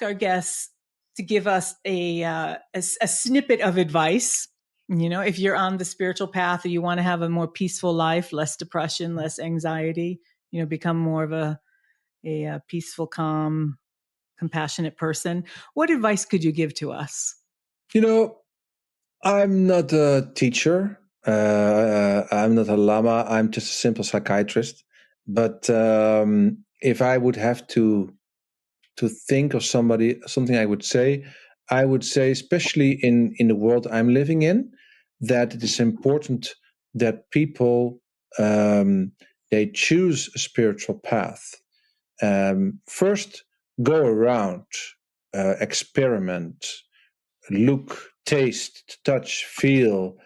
our guests to give us a snippet of advice. You know, if you're on the spiritual path or you want to have a more peaceful life, less depression, less anxiety, you know, become more of a peaceful, calm, compassionate person, what advice could you give to us? You know, I'm not a teacher. I'm not a lama. I'm just a simple psychiatrist. But if I would have to think of something I would say, especially in the world I'm living in, that it is important that people they choose a spiritual path. First, go around, experiment, look, taste, touch, feel,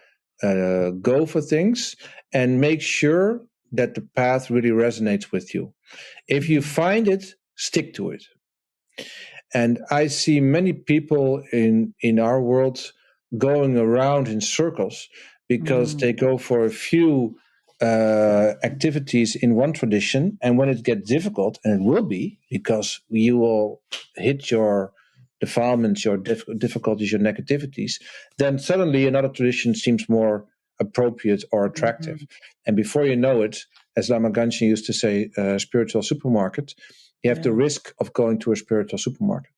go for things, and make sure that the path really resonates with you. If you find it, stick to it. And I see many people in our world going around in circles because they go for a few activities in one tradition, and when it gets difficult, and it will be, because you will hit your defilements, your difficulties, your negativities, then suddenly another tradition seems more appropriate or attractive. And before you know it, as Lama Ganchen used to say, spiritual supermarket, you have the risk of going to a spiritual supermarket.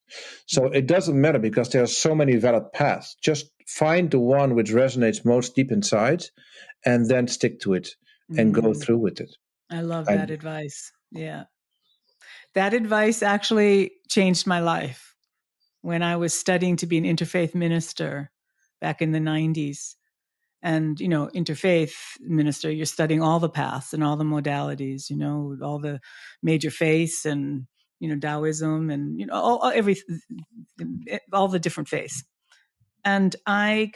So it doesn't matter, because there are so many valid paths. Just find the one which resonates most deep inside, and then stick to it and go through with it. I love that advice. Yeah. That advice actually changed my life. When I was studying to be an interfaith minister back in the 90s. And, you know, interfaith minister, you're studying all the paths and all the modalities, you know, all the major faiths and, you know, Taoism and, you know, all the different faiths. And I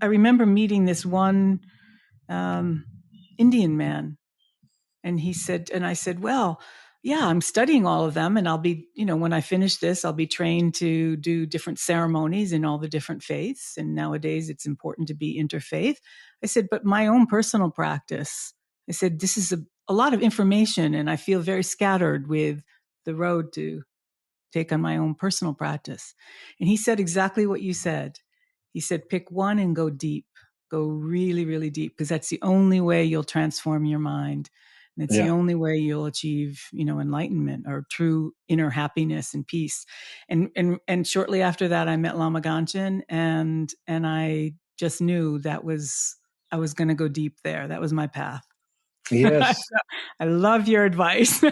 remember meeting this one Indian man. And I said, well, yeah, I'm studying all of them. And I'll be, you know, when I finish this, I'll be trained to do different ceremonies in all the different faiths. And nowadays it's important to be interfaith. I said, but my own personal practice, I said, this is a lot of information, and I feel very scattered with the road to take on my own personal practice. And he said exactly what you said. He said, pick one and go deep, go really, really deep, because that's the only way you'll transform your mind. And it's the only way you'll achieve, you know, enlightenment or true inner happiness and peace. And shortly after that, I met Lama Ganchen, and I just knew I was going to go deep there. That was my path. Yes. I love your advice.